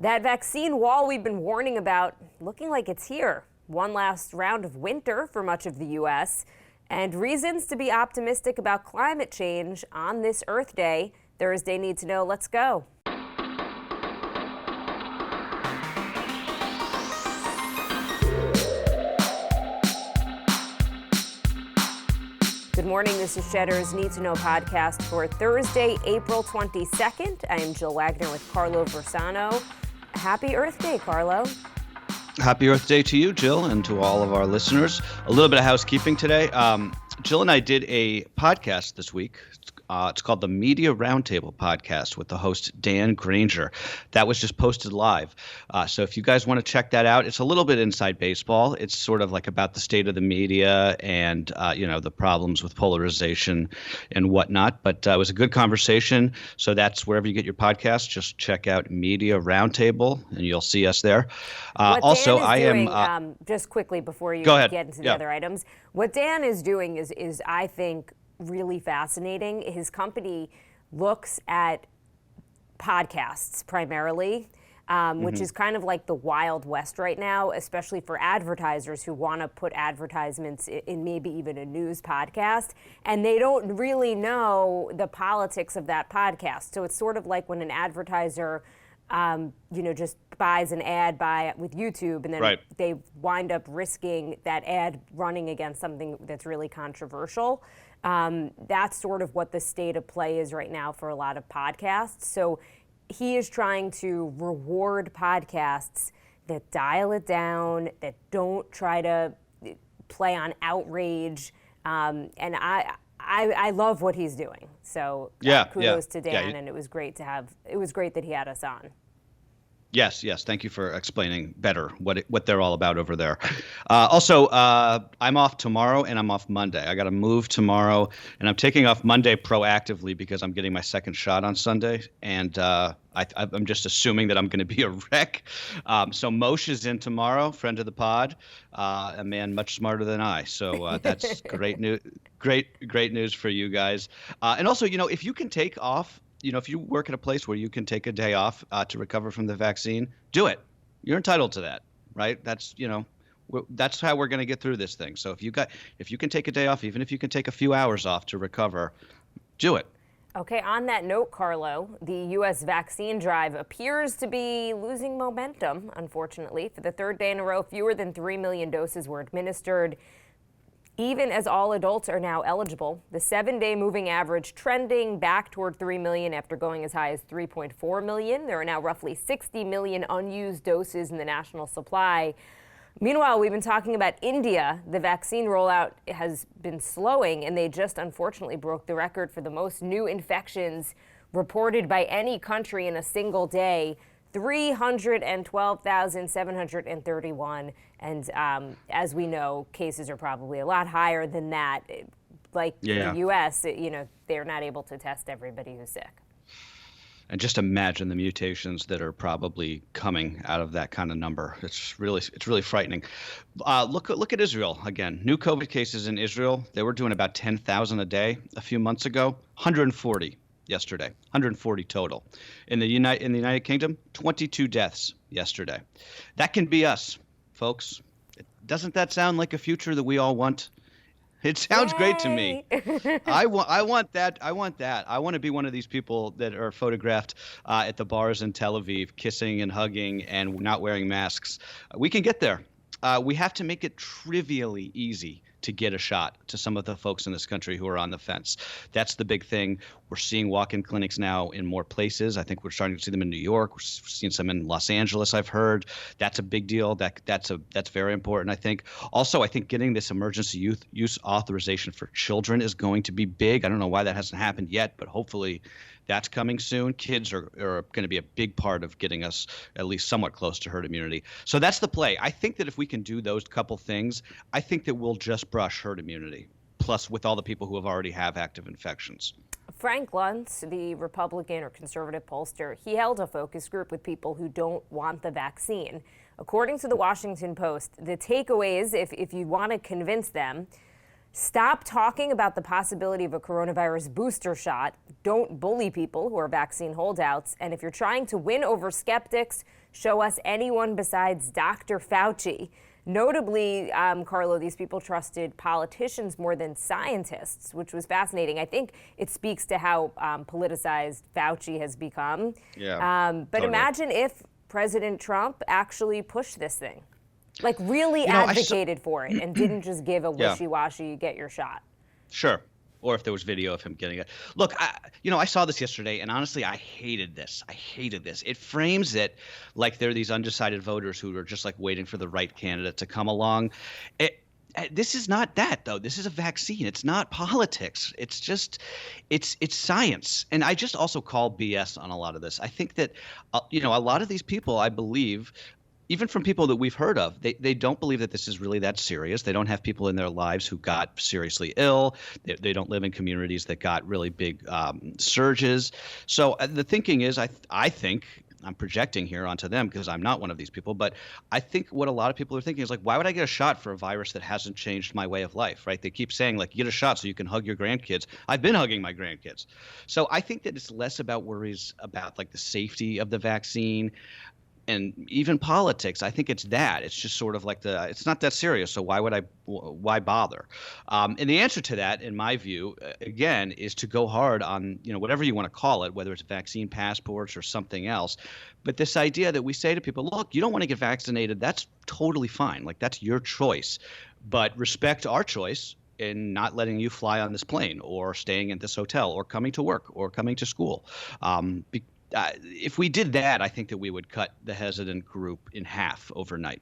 That vaccine wall we've been warning about looking like it's here. One last round of winter for much of the U.S. and reasons to be optimistic about climate change on this Earth Day. Thursday Need to Know. Let's go. Good morning. This is Cheddar's Need to Know podcast for Thursday, April 22nd. I am Jill Wagner with Carlo Versano. Happy Earth Day, Carlo. Happy Earth Day to you, Jill, and to all of our listeners. A little bit of housekeeping today. Jill and I did a podcast this week. It's called the Media Roundtable Podcast with the host Dan Granger. That was just posted live. So if you guys want to check that out, it's a little bit inside baseball. It's sort of like about the state of the media and, the problems with polarization and whatnot. But it was a good conversation. So that's wherever you get your podcast. Just check out Media Roundtable and you'll see us there. Also, I am just quickly before you get into the other items. What Dan is doing is I think, really fascinating. His company looks at podcasts primarily, which is kind of like the Wild West right now, especially for advertisers who want to put advertisements in maybe even a news podcast, and they don't really know the politics of that podcast. So it's sort of like when an advertiser just buys an ad with YouTube, and then they wind up risking that ad running against something that's really controversial. That's sort of what the state of play is right now for a lot of podcasts. So he is trying to reward podcasts that dial it down, that don't try to play on outrage. And I love what he's doing. So kudos to Dan, and it was great that he had us on. Yes. Thank you for explaining better what they're all about over there. Also, I'm off tomorrow and I'm off Monday. I got to move tomorrow, and I'm taking off Monday proactively because I'm getting my second shot on Sunday, and I'm just assuming that I'm going to be a wreck. So Moshe is in tomorrow, friend of the pod, a man much smarter than I. So that's great news. Great news for you guys. And also, if you can take off. If you work at a place where you can take a day off to recover from the vaccine, do it. You're entitled to that, right? That's that's how we're going to get through this thing. So if you can take a day off, even if you can take a few hours off to recover, do it. Okay, on that note, Carlo, the U.S. vaccine drive appears to be losing momentum, unfortunately. For the third day in a row, fewer than 3 million doses were administered, even as all adults are now eligible. The 7-day moving average trending back toward 3 million after going as high as 3.4 million. There are now roughly 60 million unused doses in the national supply. Meanwhile, we've been talking about India. The vaccine rollout has been slowing, and they just unfortunately broke the record for the most new infections reported by any country in a single day. 312,731. And as we know, cases are probably a lot higher than that. Like the U.S., they're not able to test everybody who's sick. And just imagine the mutations that are probably coming out of that kind of number. It's really frightening. Look at Israel again. New COVID cases in Israel, they were doing about 10,000 a day a few months ago. 140 yesterday. 140 total. In the United Kingdom, 22 deaths yesterday. That can be us, folks. Doesn't that sound like a future that we all want? It sounds great to me. I want that. I want to be one of these people that are photographed at the bars in Tel Aviv, kissing and hugging and not wearing masks. We can get there. We have to make it trivially easy to get a shot to some of the folks in this country who are on the fence. That's the big thing. We're seeing walk-in clinics now in more places. I think we're starting to see them in New York. We're seeing some in Los Angeles, I've heard. That's a big deal. That's very important, I think. Also, I think getting this emergency use authorization for children is going to be big. I don't know why that hasn't happened yet, but hopefully that's coming soon. Kids are going to be a big part of getting us at least somewhat close to herd immunity. So that's the play. I think that if we can do those couple things, I think that we'll just brush herd immunity, plus with all the people who already have active infections. Frank Luntz, the Republican or conservative pollster, he held a focus group with people who don't want the vaccine. According to the Washington Post, the takeaways, if you want to convince them, stop talking about the possibility of a coronavirus booster shot. Don't bully people who are vaccine holdouts. And if you're trying to win over skeptics, show us anyone besides Dr. Fauci. Notably, Carlo, these people trusted politicians more than scientists, which was fascinating. I think it speaks to how politicized Fauci has become. Yeah. But totally. Imagine if President Trump actually pushed this thing, like really advocated for it and didn't just give a wishy-washy, get your shot. Sure. Or if there was video of him getting it. Look, I saw this yesterday, and honestly, I hated this. It frames it like they're these undecided voters who are just like waiting for the right candidate to come along. This is not that, though. This is a vaccine. It's not politics. It's just, it's science. And I just also call BS on a lot of this. I think that, a lot of these people, I believe, even from people that we've heard of, they don't believe that this is really that serious. They don't have people in their lives who got seriously ill. They don't live in communities that got really big surges. So the thinking is, I think, I'm projecting here onto them because I'm not one of these people, but I think what a lot of people are thinking is like, why would I get a shot for a virus that hasn't changed my way of life, right? They keep saying like, get a shot so you can hug your grandkids. I've been hugging my grandkids. So I think that it's less about worries about like the safety of the vaccine and even politics. I think it's that. It's just sort of like it's not that serious. So why bother? And the answer to that, in my view, again, is to go hard on, whatever you want to call it, whether it's vaccine passports or something else. But this idea that we say to people, look, you don't want to get vaccinated, that's totally fine. Like, that's your choice. But respect our choice in not letting you fly on this plane or staying at this hotel or coming to work or coming to school. If we did that, I think that we would cut the hesitant group in half overnight.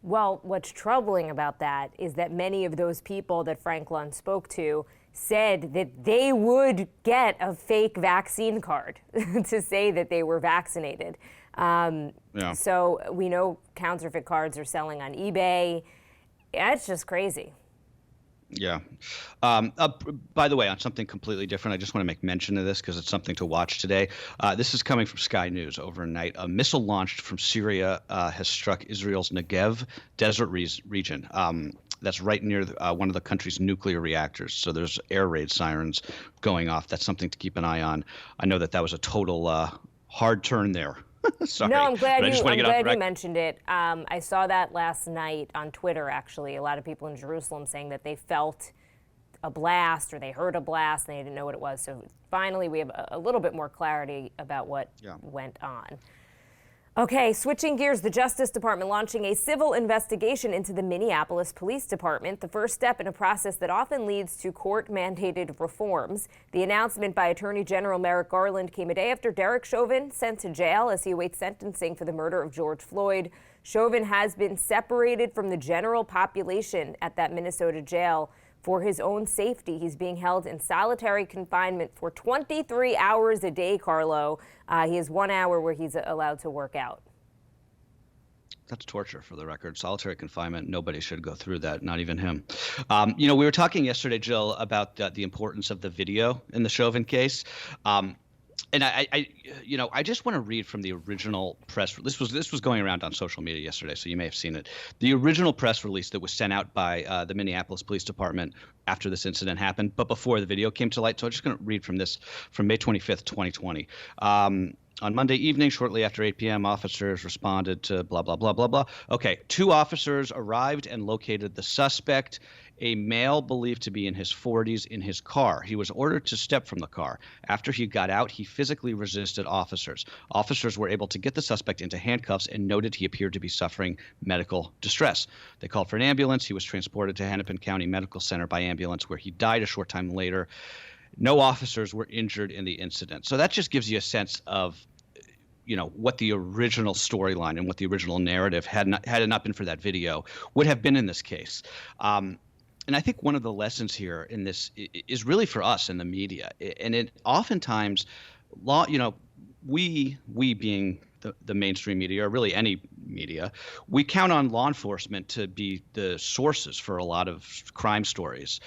Well, what's troubling about that is that many of those people that Frank Lund spoke to said that they would get a fake vaccine card to say that they were vaccinated. So we know counterfeit cards are selling on eBay. It's just crazy. Yeah. By the way, on something completely different, I just want to make mention of this because it's something to watch today. This is coming from Sky News overnight. A missile launched from Syria has struck Israel's Negev desert region. That's right near one of the country's nuclear reactors. So there's air raid sirens going off. That's something to keep an eye on. I know that was a total hard turn there. Sorry, no, I'm glad you mentioned it. I saw that last night on Twitter, actually. A lot of people in Jerusalem saying that they felt a blast or they heard a blast and they didn't know what it was. So finally, we have a little bit more clarity about what went on. Okay, switching gears, the Justice Department launching a civil investigation into the Minneapolis Police Department, the first step in a process that often leads to court-mandated reforms. The announcement by Attorney General Merrick Garland came a day after Derek Chauvin sent to jail as he awaits sentencing for the murder of George Floyd. Chauvin has been separated from the general population at that Minnesota jail for his own safety. He's being held in solitary confinement for 23 hours a day, Carlo. He has 1 hour where he's allowed to work out. That's torture, for the record. Solitary confinement, nobody should go through that, not even him. We were talking yesterday, Jill, about the importance of the video in the Chauvin case. And I just want to read from the original press. This was going around on social media yesterday, so you may have seen it. The original press release that was sent out by the Minneapolis Police Department after this incident happened, but before the video came to light. So I'm just going to read from this from May 25th, 2020. On Monday evening, shortly after 8 p.m., officers responded to blah, blah, blah, blah, blah. Okay, 2 officers arrived and located the suspect, a male believed to be in his 40s, in his car. He was ordered to step from the car. After he got out, he physically resisted officers. Officers were able to get the suspect into handcuffs and noted he appeared to be suffering medical distress. They called for an ambulance. He was transported to Hennepin County Medical Center by ambulance, where he died a short time later. No officers were injured in the incident. So that just gives you a sense of, what the original storyline and what the original narrative, had it not been for that video, would have been in this case. And I think one of the lessons here in this is really for us in the media. And it oftentimes, we being the mainstream media, or really any media, we count on law enforcement to be the sources for a lot of crime stories.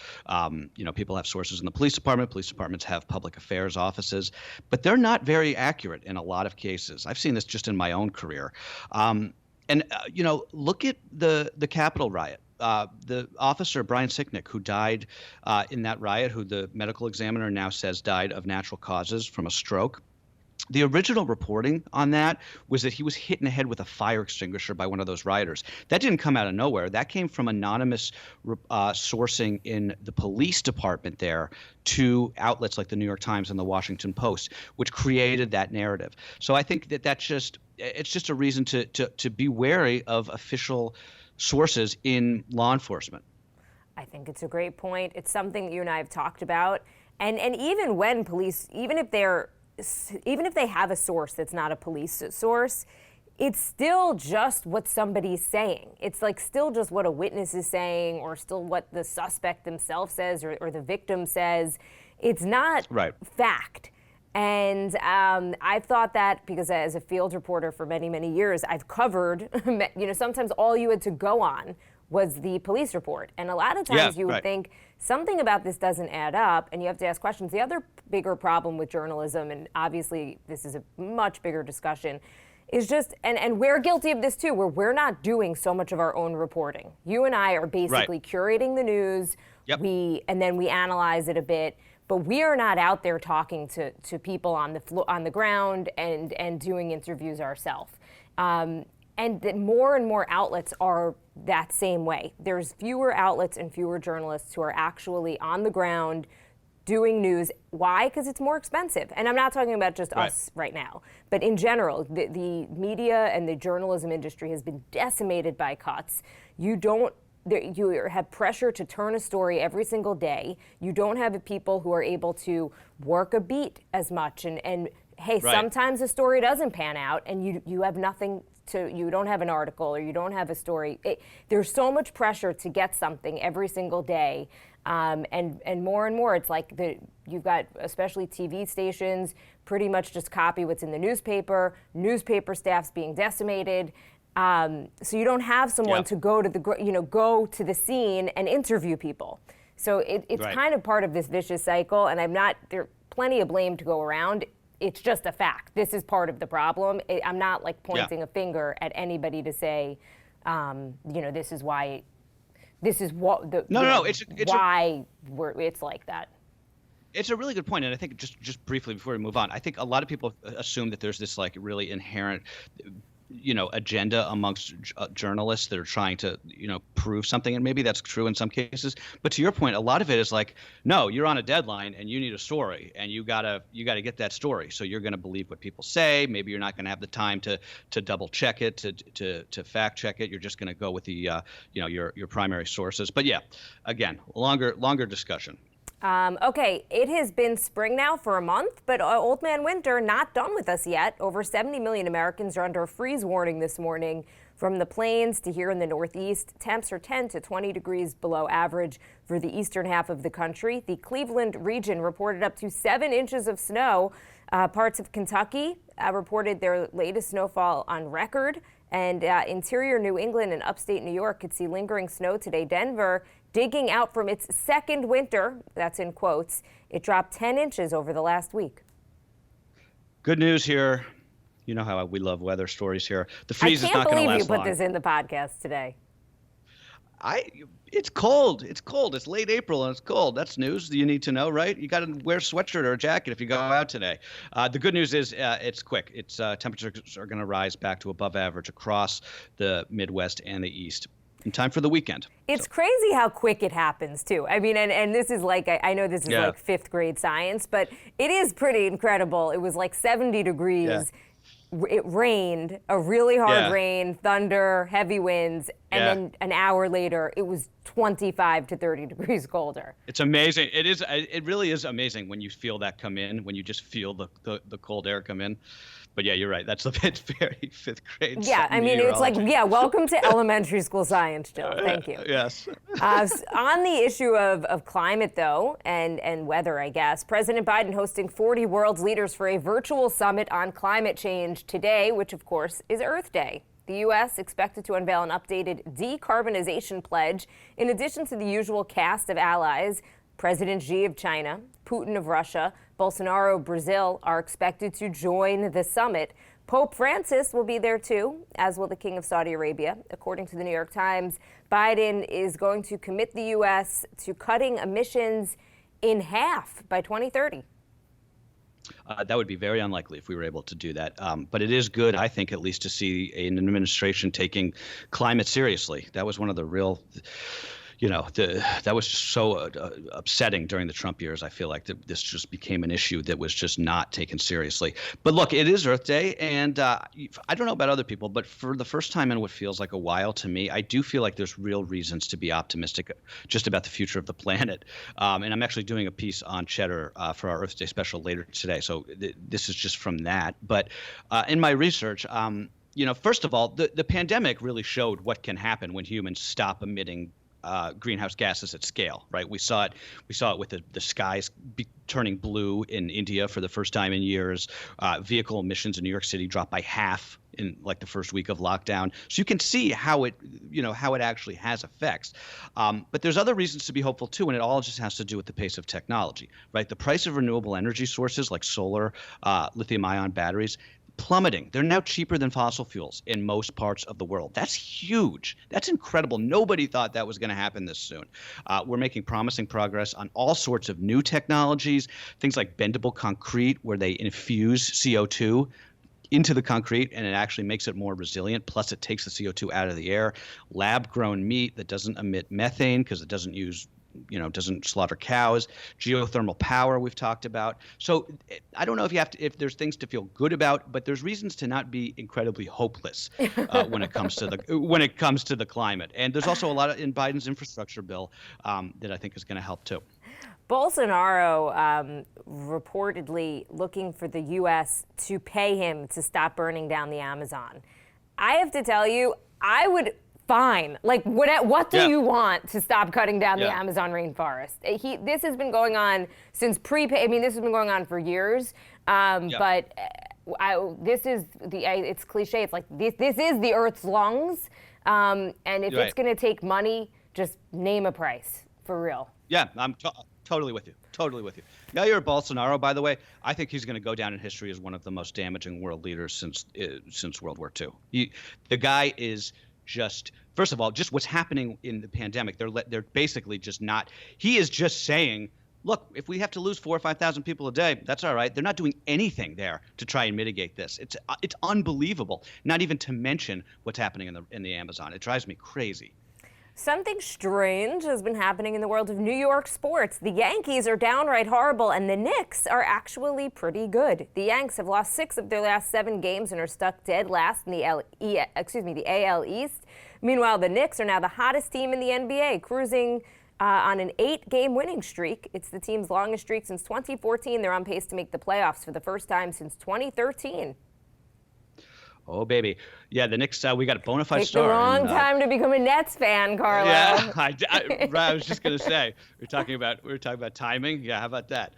People have sources in the police department. Police departments have public affairs offices, but they're not very accurate in a lot of cases. I've seen this just in my own career. Look at the Capitol riot. The officer, Brian Sicknick, who died in that riot, who the medical examiner now says died of natural causes from a stroke. The original reporting on that was that he was hit in the head with a fire extinguisher by one of those rioters. That didn't come out of nowhere. That came from anonymous sourcing in the police department there to outlets like the New York Times and the Washington Post, which created that narrative. So I think that it's just a reason to be wary of official sources in law enforcement. I think it's a great point. It's something you and I have talked about. And even when police, even if they have a source that's not a police source, it's still just what somebody's saying. It's like still just what a witness is saying, or still what the suspect themselves says, or the victim says. It's not fact. And I've thought that because as a field reporter for many, many years, I've covered, sometimes all you had to go on was the police report. And a lot of times you would think something about this doesn't add up, and you have to ask questions. The other bigger problem with journalism, and obviously this is a much bigger discussion, is just, and we're guilty of this too, where we're not doing so much of our own reporting. You and I are basically curating the news, and then we analyze it a bit, but we are not out there talking to people on the ground and doing interviews ourselves. And that more and more outlets are that same way. There's fewer outlets and fewer journalists who are actually on the ground doing news. Why? Because it's more expensive. And I'm not talking about just us right now, but in general, the media and the journalism industry has been decimated by cuts. You have pressure to turn a story every single day. You don't have people who are able to work a beat as much. And hey, sometimes a story doesn't pan out and you have nothing you don't have an article or you don't have a story. There's so much pressure to get something every single day. And more, it's like you've got, especially TV stations, pretty much just copy what's in the newspaper staff's being decimated. So you don't have someone to go to the scene and interview people. So it's kind of part of this vicious cycle, and there's plenty of blame to go around. It's just a fact. This is part of the problem. I'm not like pointing a finger at anybody to say, this is why. This is what it's like that. It's a really good point, and I think just briefly before we move on, I think a lot of people assume that there's this like really inherent, agenda amongst journalists that are trying to, prove something, and maybe that's true in some cases. But to your point, a lot of it is like, no, you're on a deadline and you need a story, and you gotta get that story. So you're gonna believe what people say. Maybe you're not gonna have the time to double check it, to fact check it. You're just gonna go with the your primary sources. But yeah, again, longer discussion. Okay, it has been spring now for a month, but Old Man Winter not done with us yet. Over 70 million Americans are under a freeze warning this morning. From the plains to here in the Northeast, temps are 10 to 20 degrees below average for the eastern half of the country. The Cleveland region reported up to 7 inches of snow. Parts of Kentucky reported their latest snowfall on record. And interior New England and upstate New York could see lingering snow today. Denver digging out from its second winter, that's in quotes. It dropped 10 inches over the last week. Good news here. You know how we love weather stories here. The freeze is not going to last long. I can't believe you put this in the podcast today. It's cold. It's cold. It's late April and it's cold. That's news you need to know, right? You got to wear a sweatshirt or a jacket if you go out today. The good news is it's quick. Temperatures are going to rise back to above average across the Midwest and the East in time for the weekend. It's crazy how quick it happens too. I mean, and this is like, I know this is like fifth grade science, but it is pretty incredible. It was like 70 degrees. Yeah. It rained, a really hard rain, thunder, heavy winds, and then an hour later, it was 25 to 30 degrees colder. It's amazing. It really is amazing when you feel that come in, when you just feel the cold air come in. But yeah, you're right. That's a bit very fifth grade. Yeah, I mean, it's like, welcome to elementary school science, Jill. Thank you. Yes. On the issue of climate, though, and weather, I guess, President Biden hosting 40 world's leaders for a virtual summit on climate change today, which, of course, is Earth Day. The U.S. expected to unveil an updated decarbonization pledge, in addition to the usual cast of allies. President Xi of China, Putin of Russia, Bolsonaro of Brazil are expected to join the summit. Pope Francis will be there too, as will the King of Saudi Arabia. According to the New York Times, Biden is going to commit the U.S. to cutting emissions in half by 2030. That would be very unlikely if we were able to do that. But it is good, I think, at least to see an administration taking climate seriously. That was one of the real, that was just so upsetting during the Trump years. I feel like this just became an issue that was just not taken seriously. But look, it is Earth Day, and I don't know about other people, but for the first time in what feels like a while to me, I do feel like there's real reasons to be optimistic just about the future of the planet. And I'm actually doing a piece on Cheddar for our Earth Day special later today. So this is just from that. But in my research, first of all, the pandemic really showed what can happen when humans stop emitting greenhouse gases at scale, right? We saw it with the skies turning blue in India for the first time in years. Vehicle emissions in New York City dropped by half in like the first week of lockdown. So you can see how it actually has effects. But there's other reasons to be hopeful too, and it all just has to do with the pace of technology, right? The price of renewable energy sources like solar, lithium-ion batteries, plummeting. They're now cheaper than fossil fuels in most parts of the world. That's huge. That's incredible. Nobody thought that was going to happen this soon. We're making promising progress on all sorts of new technologies, things like bendable concrete, where they infuse CO2 into the concrete and it actually makes it more resilient. Plus, it takes the CO2 out of the air. Lab-grown meat that doesn't emit methane because it doesn't slaughter cows. Geothermal power we've talked about. So I don't know if there's things to feel good about, but there's reasons to not be incredibly hopeless when it comes to the climate. And there's also a lot in Biden's infrastructure bill that I think is going to help too. Bolsonaro reportedly looking for the U.S. to pay him to stop burning down the Amazon. I have to tell you, I would. Fine. Like, what do you want to stop cutting down the Amazon rainforest? This has been going on since this has been going on for years. But this is it's cliche. It's like this is the Earth's lungs. And if it's going to take money, just name a price for real. Yeah, I'm totally with you. Totally with you. Now you're Bolsonaro, by the way. I think he's going to go down in history as one of the most damaging world leaders since World War II. The guy is just, first of all, just what's happening in the pandemic. They're basically just not. He is just saying, look, if we have to lose 4,000 or 5,000 people a day, that's all right. They're not doing anything there to try and mitigate this. It's unbelievable. Not even to mention what's happening in the Amazon. It drives me crazy. Something strange has been happening in the world of New York sports. The Yankees are downright horrible, and the Knicks are actually pretty good. The Yanks have lost 6 of their last 7 games and are stuck dead last in the AL East. Meanwhile, the Knicks are now the hottest team in the NBA, cruising on an 8-game winning streak. It's the team's longest streak since 2014. They're on pace to make the playoffs for the first time since 2013. Oh, baby. Yeah, the Knicks, we got a bona fide star. It's the wrong time to become a Nets fan, Carlo. Yeah, I was just going to say, we were talking about timing. Yeah, how about that?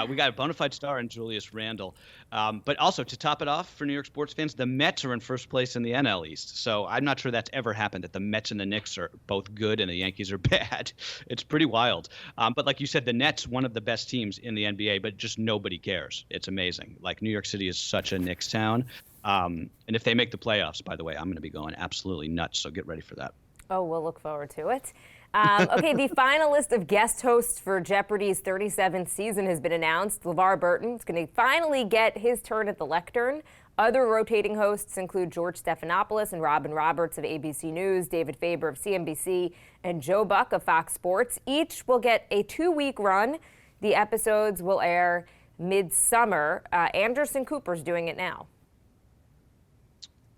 We got a bona fide star in Julius Randle. But also, to top it off for New York sports fans, the Mets are in first place in the NL East. So I'm not sure that's ever happened, that the Mets and the Knicks are both good and the Yankees are bad. It's pretty wild. But like you said, the Nets, one of the best teams in the NBA, but just nobody cares. It's amazing. Like, New York City is such a Knicks town. And if they make the playoffs, by the way, I'm going to be going absolutely nuts. So get ready for that. Oh, we'll look forward to it. Okay, the final list of guest hosts for Jeopardy's 37th season has been announced. LeVar Burton is going to finally get his turn at the lectern. Other rotating hosts include George Stephanopoulos and Robin Roberts of ABC News, David Faber of CNBC, and Joe Buck of Fox Sports. Each will get a 2-week run. The episodes will air mid-summer. Anderson Cooper's doing it now.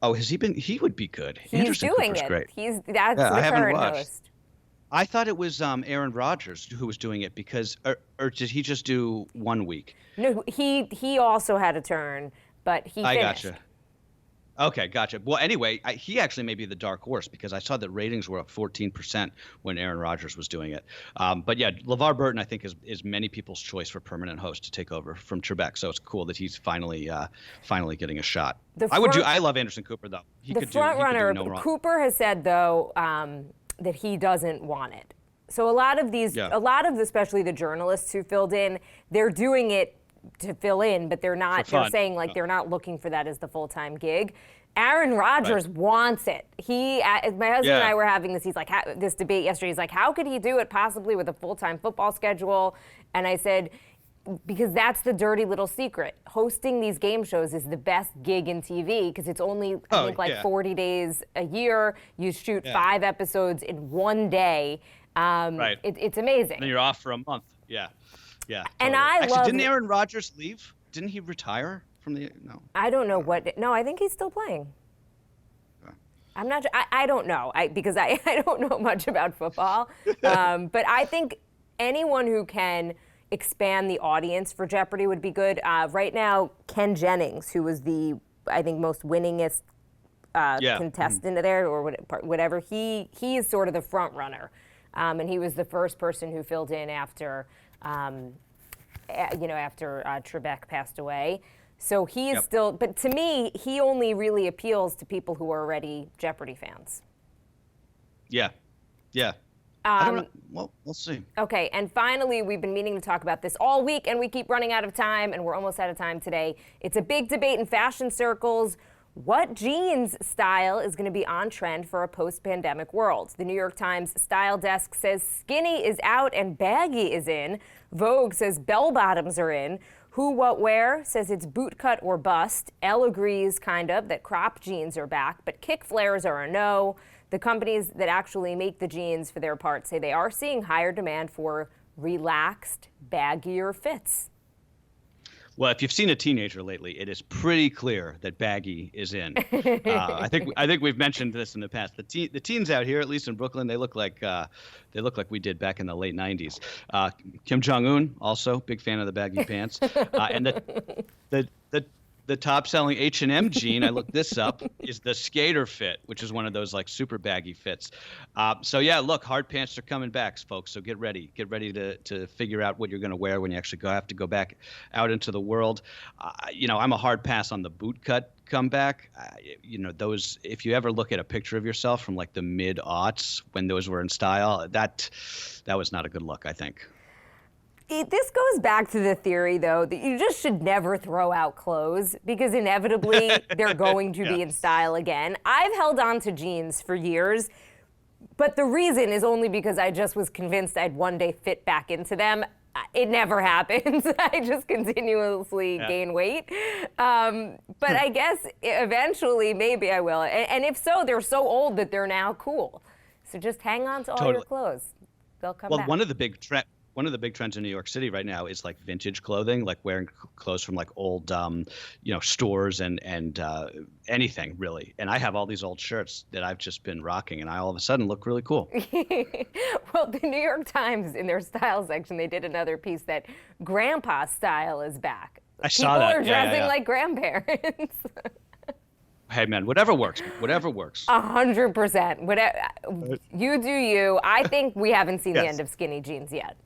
Oh, has he been? He would be good. He's Anderson doing Cooper's it. Great. That's the current host. I thought it was Aaron Rodgers who was doing it because, or did he just do 1 week? No, he also had a turn, but he finished. I gotcha. Okay, gotcha. Well, anyway, he actually may be the dark horse because I saw that ratings were up 14% when Aaron Rodgers was doing it. But yeah, LeVar Burton, I think, is many people's choice for permanent host to take over from Trebek. So it's cool that he's finally getting a shot. I love Anderson Cooper though. The front runner, Cooper has said though that he doesn't want it. So a lot of especially the journalists who filled in, they're doing it to fill in, but they're not. They're saying they're not looking for that as the full-time gig. Aaron Rodgers wants it. My husband and I were having this debate yesterday. He's like, how could he do it possibly with a full-time football schedule? And I said, because that's the dirty little secret. Hosting these game shows is the best gig in TV because it's only, I think, like 40 days a year. You shoot 5 episodes in one day. Right. It's amazing. And you're off for a month. Yeah. Yeah. Totally. And Actually, didn't Aaron Rodgers leave? Didn't he retire from the? No. I don't know what. No, I think he's still playing. I'm not. I don't know. Because I don't know much about football. But I think anyone who can expand the audience for Jeopardy would be good. Right now, Ken Jennings, who was the, I think, most winningest contestant there, or whatever, he is sort of the front runner, and he was the first person who filled in after, after Trebek passed away. So he is still, but to me, he only really appeals to people who are already Jeopardy fans. Yeah. I don't know. Well, we'll see. Okay, and finally, we've been meaning to talk about this all week, and we keep running out of time, and we're almost out of time today. It's a big debate in fashion circles. What jeans style is going to be on trend for a post-pandemic world? The New York Times style desk says skinny is out and baggy is in. Vogue says bell bottoms are in. Who What Wear says it's bootcut or bust. Elle agrees, kind of, that crop jeans are back, but kick flares are a no. The companies that actually make the jeans, for their part, say they are seeing higher demand for relaxed, baggier fits. Well, if you've seen a teenager lately, it is pretty clear that baggy is in. I think we've mentioned this in the past. The teens out here, at least in Brooklyn, they look like we did back in the late '90s. Kim Jong-un, also big fan of the baggy pants, and the top-selling H&M jean, I looked this up, is the skater fit, which is one of those like super baggy fits. So yeah, look, hard pants are coming back, folks. So get ready to figure out what you're going to wear when you actually have to go back out into the world. I'm a hard pass on the bootcut comeback. Those, if you ever look at a picture of yourself from like the mid-aughts when those were in style, that was not a good look, I think. This goes back to the theory, though, that you just should never throw out clothes because inevitably they're going to be in style again. I've held on to jeans for years, but the reason is only because I just was convinced I'd one day fit back into them. It never happens. I just continuously gain weight. But I guess eventually maybe I will. And if so, they're so old that they're now cool. So just hang on to all your clothes. They'll come back. Well, one of the big trends in New York City right now is like vintage clothing, like wearing clothes from like old, stores and anything really. And I have all these old shirts that I've just been rocking, and I all of a sudden look really cool. Well, the New York Times, in their style section, they did another piece that grandpa style is back. I saw that. People are dressing like grandparents. Hey man, whatever works. 100%. Whatever, you do you. I think we haven't seen the end of skinny jeans yet.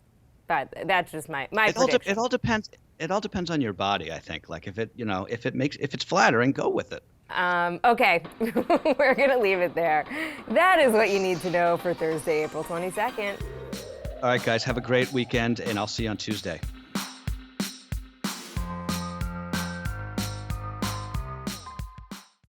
But that's just my prediction. It all depends. It all depends on your body, I think. Like if it's flattering, go with it. Okay, we're gonna leave it there. That is what you need to know for Thursday, April 22nd. All right, guys, have a great weekend, and I'll see you on Tuesday.